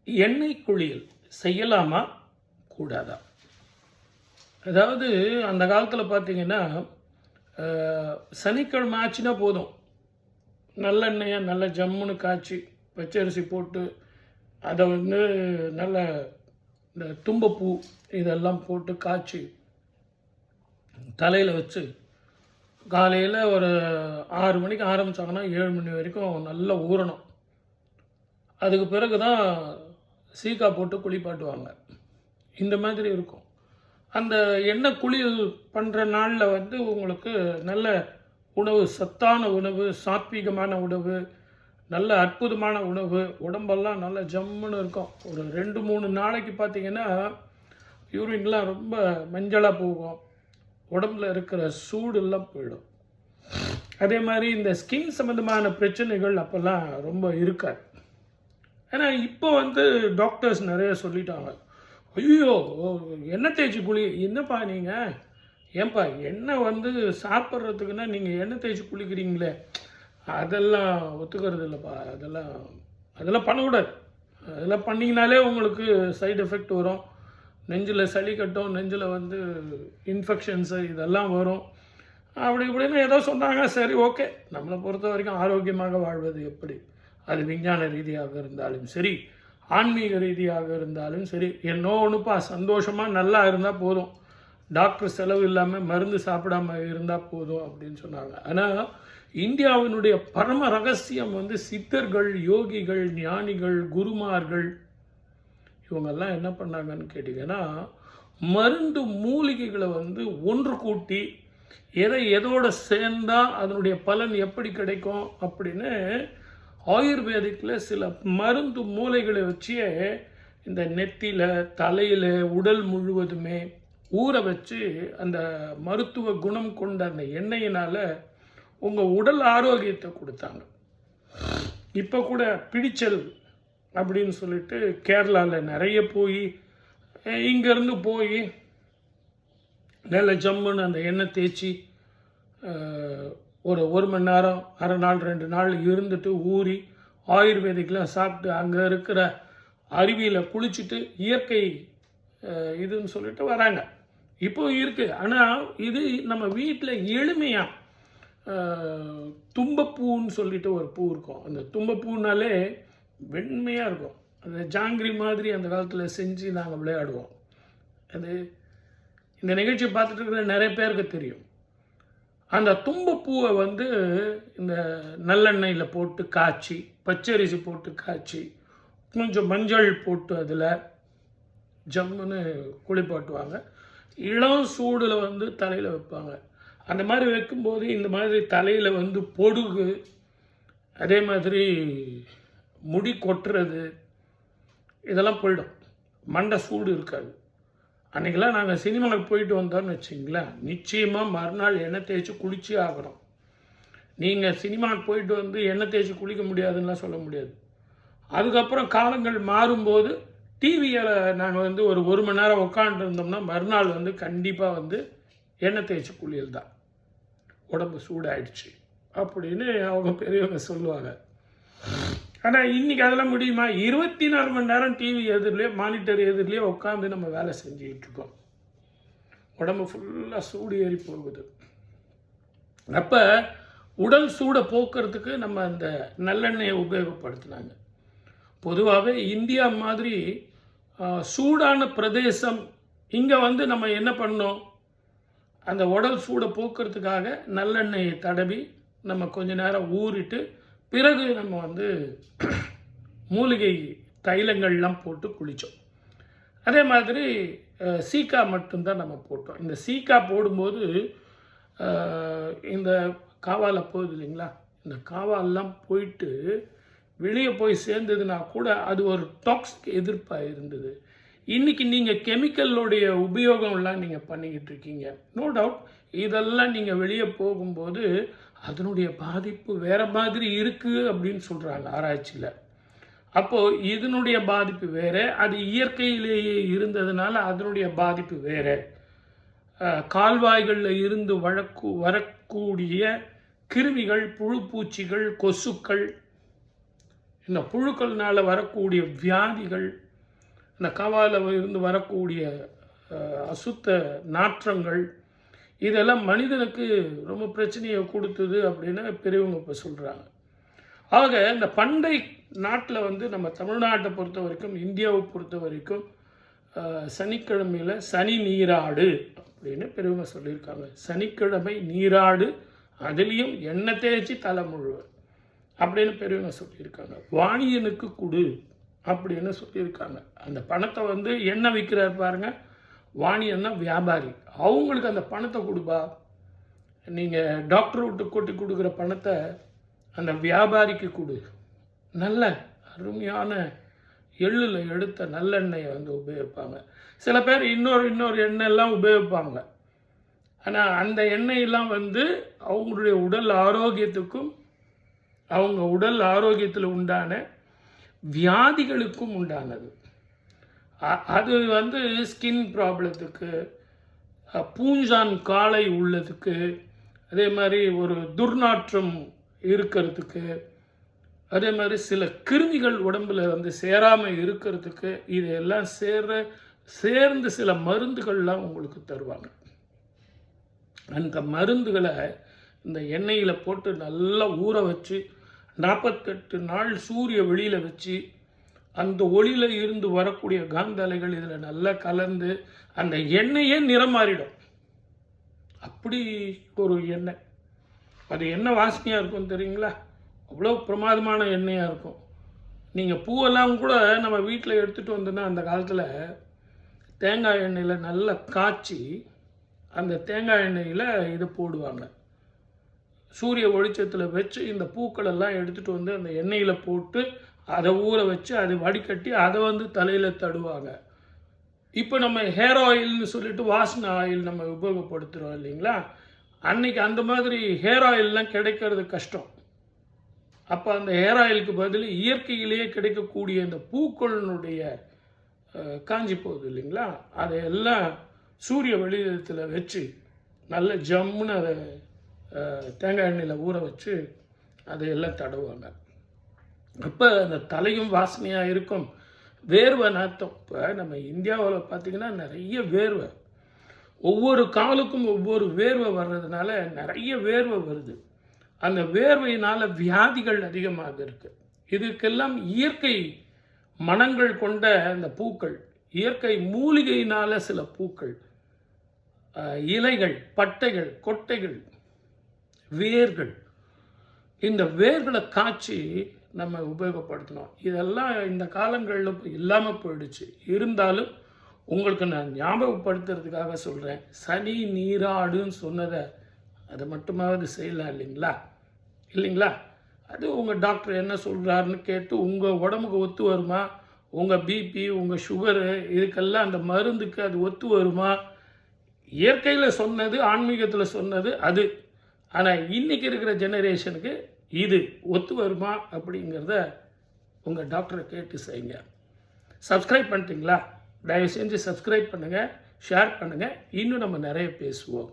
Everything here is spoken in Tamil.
எண்ணெய் குளியல் செய்யலாமா கூடாதா? அதாவது அந்த காலத்தில் பார்த்தீங்கன்னா, சனிக்கிழமை ஆச்சுன்னா போதும், நல்லெண்ணெயை நல்ல ஜம்முன்னு காய்ச்சி பச்சரிசி போட்டு அதை வந்து நல்ல இந்த தும்பப்பூ இதெல்லாம் போட்டு காய்ச்சி தலையில் வச்சு காலையில் ஒரு 6 மணிக்கு ஆரம்பித்தாங்கன்னா 7 மணி வரைக்கும் நல்லா ஊறணும். அதுக்கு பிறகு தான் சீக்கா போட்டு குளிப்பாட்டுவாங்க. இந்த மாதிரி இருக்கும். அந்த எண்ணெய் குளியல் பண்ணுற நாளில் வந்து உங்களுக்கு நல்ல உணவு, சத்தான உணவு, சாத்வீகமான உணவு, நல்ல அற்புதமான உணவு, உடம்பெல்லாம் நல்ல ஜம்முன்னு இருக்கும். ஒரு 2-3 நாளைக்கு பார்த்திங்கன்னா யூரின்லாம் ரொம்ப மஞ்சளாக போகும், உடம்புல இருக்கிற சூடெல்லாம் போயிடும். அதே மாதிரி இந்த ஸ்கின் சம்மந்தமான பிரச்சனைகள் அப்போல்லாம் ரொம்ப இருக்காது. ஏன்னா இப்போ வந்து டாக்டர்ஸ் நிறைய சொல்லிட்டாங்க, ஐயோ எண்ணெய் தேய்ச்சி குளி. என்னப்பா நீங்கள், ஏன்பா எண்ணெய் வந்து சாப்பிட்றதுக்குன்னா நீங்கள் எண்ணெய் தேய்ச்சி குளிக்கிறீங்களே, அதெல்லாம் ஒத்துக்கிறது இல்லைப்பா, அதெல்லாம் பண்ணக்கூடாது. அதெல்லாம் பண்ணிங்கனாலே உங்களுக்கு சைடு எஃபெக்ட் வரும், நெஞ்சில் சளி கட்டும், நெஞ்சில் வந்து இன்ஃபெக்ஷன்ஸு இதெல்லாம் வரும், அப்படி இப்படின்னு ஏதோ சொன்னாங்க. சரி, ஓகே, நம்மளை பொறுத்த வரைக்கும் ஆரோக்கியமாக வாழ்வது எப்படி, அது விஞ்ஞான ரீதியாக இருந்தாலும் சரி, ஆன்மீக ரீதியாக இருந்தாலும் சரி, என்னோ ஒன்றுப்பா சந்தோஷமாக நல்லா இருந்தால் போதும், டாக்டர் செலவு இல்லாமல் மருந்து சாப்பிடாம இருந்தால் போதும் அப்படின்னு சொன்னாங்க. ஆனால் இந்தியாவினுடைய பரம ரகசியம் வந்து சித்தர்கள், யோகிகள், ஞானிகள், குருமார்கள் இவங்கெல்லாம் என்ன பண்ணாங்கன்னு கேட்டிங்கன்னா, மருந்து மூலிகைகளை வந்து ஒன்று கூட்டி எதோட சேர்ந்தால் அதனுடைய பலன் எப்படி கிடைக்கும் அப்படின்னு ஆயுர்வேதிக்கில் சில மருந்து மூலிகளை வச்சே இந்த நெத்தியில், தலையில், உடல் முழுவதுமே ஊற வச்சு அந்த மருத்துவ குணம் கொண்ட அந்த எண்ணெயினால் உங்கள் உடல் ஆரோக்கியத்தை கொடுத்தாங்க. இப்போ கூட பிடிச்சல் அப்படின்னு சொல்லிட்டு கேரளாவில் நிறைய போய், இங்கேருந்து போய் நல்ல ஜம்முன்னு அந்த எண்ணெய் தேய்ச்சி ஒரு மணி நேரம், அரை நாள், 2 நாள் இருந்துட்டு ஊறி ஆயுர்வேதிக்கெலாம் சாப்பிட்டு அங்கே இருக்கிற அருவியில் குளிச்சுட்டு இயற்கை இதுன்னு சொல்லிட்டு வராங்க. இப்போ இருக்குது. ஆனால் இது நம்ம வீட்டில் எளிமையாக தும்பப்பூன்னு சொல்லிட்டு ஒரு பூ இருக்கும். அந்த தும்பப்பூனாலே வெண்மையாக இருக்கும். அந்த ஜாங்கிரி மாதிரி அந்த காலத்தில் செஞ்சு நாங்கள் விளையாடுவோம். அது இந்த நிகழ்ச்சியை பார்த்துட்டு இருக்கிற நிறைய பேருக்கு தெரியும். அந்த தும்பப்பூவை வந்து இந்த நல்லெண்ணெயில் போட்டு காய்ச்சி, பச்சரிசி போட்டு காய்ச்சி, கொஞ்சம் மஞ்சள் போட்டு அதில் ஜம்முன்னு குளிப்பாட்டுவாங்க. இளம் சூடில் வந்து தலையில் வைப்பாங்க. அந்த மாதிரி வைக்கும்போது இந்த மாதிரி தலையில் வந்து பொடுகு, அதே மாதிரி முடி கொட்டுறது இதெல்லாம் போயிடும், மண்டை சூடு இருக்காது. அன்றைக்கெல்லாம் நாங்கள் சினிமாவுக்கு போயிட்டு வந்தோம்னு வச்சிங்களேன், நிச்சயமாக மறுநாள் எண்ணெய் தேய்ச்சி குளிச்சே ஆகிறோம். நீங்கள் சினிமாவுக்கு போயிட்டு வந்து எண்ணெய் தேய்ச்சி குளிக்க முடியாதுன்னெலாம் சொல்ல முடியாது. அதுக்கப்புறம் காலங்கள் மாறும்போது டிவியில் நாங்கள் வந்து ஒரு மணி நேரம் உட்காந்துருந்தோம்னா மறுநாள் வந்து கண்டிப்பாக வந்து எண்ணெய் தேய்ச்சி குளியல் தான், உடம்பு சூடாயிடுச்சு அப்படின்னு அவங்க பெரியவங்க சொல்லுவாங்க. ஆனால் இன்றைக்கி அதெல்லாம் முடியுமா? 24 மணி நேரம் டிவி எதிரிலே, மானிட்டர் எதிரிலே உட்காந்து நம்ம வேலை செஞ்சுக்கிட்டு இருக்கோம். உடம்பு ஃபுல்லாக சூடு ஏறி போகுது. அப்போ உடல் சூடை போக்குறதுக்கு நம்ம அந்த நல்லெண்ணெயை உபயோகப்படுத்தினாங்க. பொதுவாகவே இந்தியா மாதிரி சூடான பிரதேசம், இங்கே வந்து நம்ம என்ன பண்ணோம், அந்த உடல் சூடை போக்குறதுக்காக நல்லெண்ணெயை தடவி நம்ம கொஞ்ச நேரம் ஊறிட்டு பிறகு நம்ம வந்து மூலிகை தைலங்கள்லாம் போட்டு குளித்தோம். அதே மாதிரி சீக்கா மட்டும்தான் நம்ம போட்டோம். இந்த சீக்கா போடும்போது இந்த காவால் போகுது இல்லைங்களா, இந்த காவாலெலாம் போயிட்டு வெளியே போய் சேர்ந்ததுன்னா கூட அது ஒரு டாக்ஸிக் எதிர்ப்பாக இருந்தது. இன்றைக்கி நீங்கள் கெமிக்கலுடைய உபயோகம்லாம் நீங்கள் பண்ணிக்கிட்டு இருக்கீங்க. நோ டவுட், இதெல்லாம் நீங்கள் வெளியே போகும்போது அதனுடைய பாதிப்பு வேறு மாதிரி இருக்குது அப்படின்னு சொல்கிறாங்க ஆராய்ச்சியில். அப்போது இதனுடைய பாதிப்பு வேறு, அது இயற்கையிலேயே இருந்ததுனால அதனுடைய பாதிப்பு வேறு. கால்வாய்களில் இருந்து வரக்கூடிய கிருமிகள், புழு பூச்சிகள், கொசுக்கள் இந்த புழுக்கள்னால் வரக்கூடிய வியாதிகள், இந்த காவால இருந்து வரக்கூடிய அசுத்த நாற்றங்கள், இதெல்லாம் மனிதனுக்கு ரொம்ப பிரச்சனையை கொடுத்தது அப்படின்னு பெரியவங்க இப்போ சொல்கிறாங்க. ஆக இந்த பண்டை நாட்டில் வந்து நம்ம தமிழ்நாட்டை பொறுத்த வரைக்கும், இந்தியாவை பொறுத்த வரைக்கும் சனிக்கிழமையில் சனி நீராடு அப்படின்னு பெரியவங்க சொல்லியிருக்காங்க. சனிக்கிழமை நீராடு, அதுலேயும் எண்ணெய் தேய்ச்சி தலை முழுவ அப்படின்னு பெரியவங்க சொல்லியிருக்காங்க. வாணியனுக்கு கொடு அப்படின்னு சொல்லியிருக்காங்க. அந்த பணத்தை வந்து எண்ணெய் விற்கிறார் பாருங்க, வாணியன்னா வியாபாரி, அவங்களுக்கு அந்த பணத்தை கொடுப்பா. நீங்கள் டாக்டர் விட்டு கொட்டி கொடுக்குற பணத்தை அந்த வியாபாரிக்கு கொடு. நல்ல அருமையான எள்ளில் எடுத்த நல்லெண்ணெயை வந்து உபயோகிப்பாங்க. சில பேர் இன்னொரு எண்ணெயெல்லாம் உபயோகிப்பாங்க. ஆனால் அந்த எண்ணெயெல்லாம் வந்து அவங்களுடைய உடல் ஆரோக்கியத்துக்கும், அவங்க உடல் ஆரோக்கியத்தில் உண்டான வியாதிகளுக்கும் உண்டானது. அது வந்து ஸ்கின் ப்ராப்ளத்துக்கு, பூஞ்சான் காலை உள்ளதுக்கு, அதே மாதிரி ஒரு துர்நாற்றம் இருக்கிறதுக்கு, அதே மாதிரி சில கிருமிகள் உடம்பில் வந்து சேராமல் இருக்கிறதுக்கு, இதையெல்லாம் சேர்ந்து சில மருந்துகள்லாம் உங்களுக்கு தருவாங்க. அந்த மருந்துகளை இந்த எண்ணெயில் போட்டு நல்லா ஊற வச்சு 48 நாள் சூரிய வெளியில் வச்சு, அந்த ஒளியில் இருந்து வரக்கூடிய காந்த அலைகள் இதில் நல்லா கலந்து அந்த எண்ணெயே நிறம் மாறிடும். அப்படி ஒரு எண்ணெய். அது என்ன வாசனையாக இருக்கும் தெரியுங்களா? அவ்வளோ பிரமாதமான எண்ணெயாக இருக்கும். நீங்கள் பூவெல்லாம் கூட நம்ம வீட்டில் எடுத்துகிட்டு வந்தோன்னா அந்த காலத்தில் தேங்காய் எண்ணெயில் நல்லா காய்ச்சி அந்த தேங்காய் எண்ணெயில் இதை போடுவாங்க. சூரிய வெளிச்சத்தில் வச்சு இந்த பூக்களெல்லாம் எடுத்துகிட்டு வந்து அந்த எண்ணெயில் போட்டு அதை ஊற வச்சு அதை வடிகட்டி அதை வந்து தலையில் தடுவாங்க. இப்போ நம்ம ஹேர் ஆயில்னு சொல்லிட்டு வாசனை ஆயில் நம்ம உபயோகப்படுத்துகிறோம் இல்லைங்களா? அன்னைக்கு அந்த மாதிரி ஹேர் ஆயிலெலாம் கிடைக்கிறது கஷ்டம். அப்போ அந்த ஹேர் ஆயிலுக்கு பதில் இயற்கையிலேயே கிடைக்கக்கூடிய இந்த பூக்களினுடைய காஞ்சி போகுது இல்லைங்களா, அதையெல்லாம் சூரிய வெளிச்சத்தில் வச்சு நல்ல ஜம்முன்னு அதை தேங்காய் எண்ணெயில் ஊற வச்சு அதையெல்லாம் தடவுவாங்க. அப்போ அந்த தலையும் வாசனையாக இருக்கும். வேர்வை நாத்தம். இப்போ நம்ம இந்தியாவில் பார்த்திங்கன்னா நிறைய வேர்வை, ஒவ்வொரு காலுக்கும் ஒவ்வொரு வேர்வை வர்றதுனால நிறைய வேர்வை வருது. அந்த வேர்வையினால் வியாதிகள் அதிகமாக இருக்குது. இதுக்கெல்லாம் இயற்கை மனங்கள் கொண்ட அந்த பூக்கள், இயற்கை மூலிகையினால் சில பூக்கள், இலைகள், பட்டைகள், கொட்டைகள், வேர்கள், இந்த வேர்களை காய்ச்சி நம்ம உபயோகப்படுத்தணும். இதெல்லாம் இந்த காலங்களில் இப்போ இல்லாமல் போயிடுச்சு. இருந்தாலும் உங்களுக்கு நான் ஞாபகப்படுத்துறதுக்காக சொல்கிறேன். சனி நீராடுன்னு சொன்னதை அதை மட்டுமாவது செய்யலாம் இல்லைங்களா? அது உங்கள் டாக்டர் என்ன சொல்கிறாருன்னு கேட்டு உங்கள் உடம்புக்கு ஒத்து வருமா, உங்கள் பிபி, உங்கள் சுகரு, இதுக்கெல்லாம் அந்த மருந்துக்கு அது ஒத்து வருமா? இயற்கையில் சொன்னது, ஆன்மீகத்தில் சொன்னது அது. ஆனால் இன்றைக்கி இருக்கிற ஜெனரேஷனுக்கு இது ஒத்து வருமா அப்படிங்கிறத உங்கள் டாக்டரை கேட்டு செய்யுங்க. சப்ஸ்கிரைப் பண்ணிட்டீங்களா? தயவு செஞ்சு சப்ஸ்கிரைப் பண்ணுங்கள், ஷேர் பண்ணுங்கள். இன்னும் நம்ம நிறைய பேசுவோம்.